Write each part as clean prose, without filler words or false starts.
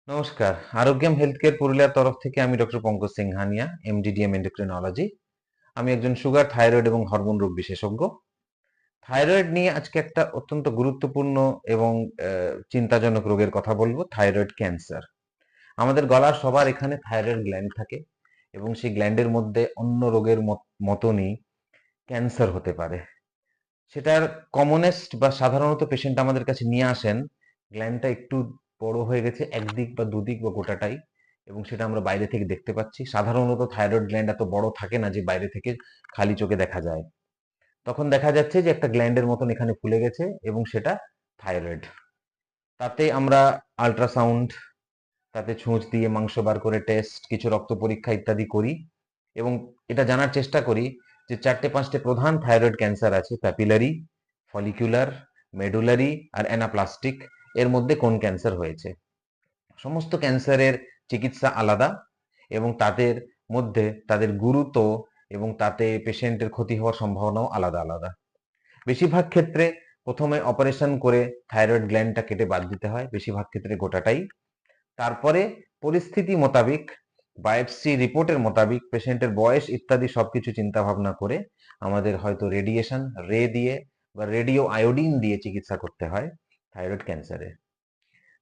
নমস্কার। Arogyam health care পুরুলিয়ার তরফ থেকে আমি doctor Pankaj Singhania, MDDM endocrinology. আমি একজন সুগার, থাইরয়েড এবং হরমোন রোগ বিশেষজ্ঞ। থাইরয়েড নিয়ে আজকে একটা অত্যন্ত গুরুত্বপূর্ণ এবং চিন্তাজনক রোগের কথা বলবো, থাইরয়েড ক্যান্সার। আমাদের গলার সবার এখানে থাইরয়েড গ্ল্যান্ড থাকে এবং সেই গ্ল্যান্ডের মধ্যে অন্য রোগের মতনই ক্যান্সার হতে পারে। সেটার কমনেস্ট বা সাধারণত পেশেন্ট আমাদের কাছে নিয়ে আসেন, গ্ল্যান্ডটা একটু বড় হয়ে গেছে একদিক বা দুদিক বা গোটাটাই, এবং সেটা আমরা বাইরে থেকে দেখতে পাচ্ছি। সাধারণত থাইরয়েড গ্ল্যান্ড এত বড় থাকে না যে বাইরে থেকে খালি চোখে দেখা যায়। তখন দেখা যাচ্ছে যে একটা গ্ল্যান্ডের মতন এখানে ফুলে গেছে এবং সেটা থাইরয়েড। তাতে আমরা আল্ট্রাসাউন্ড, তাতে ছুঁচ দিয়ে মাংস বার করে টেস্ট, কিছু রক্ত পরীক্ষা ইত্যাদি করি এবং এটা জানার চেষ্টা করি যে 4-5টে প্রধান থাইরয়েড ক্যান্সার আছে: প্যাপিলারি, ফলিকুলার, মেডুলারি আর অ্যানাপ্লাস্টিক। এর মধ্যে কোন ক্যান্সার হয়েছে। সমস্ত ক্যান্সারের চিকিৎসা আলাদা এবং তাদের মধ্যে তাদের গুরুত্ব এবং তাতে পেশেন্টের ক্ষতি হওয়ার সম্ভাবনাও আলাদা আলাদা। বেশিরভাগ ক্ষেত্রে প্রথমে অপারেশন করে থাইরয়েড গ্ল্যান্ডটা কেটে বাদ দিতে হয়, বেশিরভাগ ক্ষেত্রে গোটাটাই। তারপরে পরিস্থিতি মোতাবিক, বায়োপসি রিপোর্টের মোতাবিক, পেশেন্টের বয়স ইত্যাদি সবকিছু চিন্তা ভাবনা করে আমাদের হয়তো রেডিয়েশন, রে দিয়ে বা রেডিও আয়োডিন দিয়ে চিকিৎসা করতে হয় থাইরয়েড ক্যান্সারে।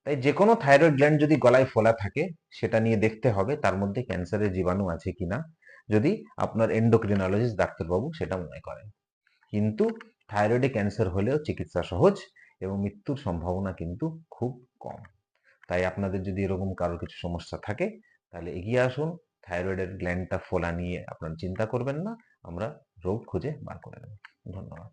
তাই যে কোনো থাইরয়েড গ্ল্যান্ড যদি গলায় ফোলা থাকে, সেটা নিয়ে দেখতে হবে তার মধ্যে ক্যান্সারের জীবাণু আছে কিনা, যদি আপনার এন্ডোক্রিনোলজিস্ট ডাক্তারবাবু সেটা মনে করেন। কিন্তু থাইরয়েডে ক্যান্সার হলেও চিকিৎসা সহজ এবং মৃত্যুর সম্ভাবনা কিন্তু খুব কম। তাই আপনাদের যদি এরকম কারোর কিছু সমস্যা থাকে, তাহলে এগিয়ে আসুন। থাইরয়েডের গ্ল্যান্ডটা ফোলা নিয়ে আপনারা চিন্তা করবেন না, আমরা রোগ খুঁজে বার করে নেব। ধন্যবাদ।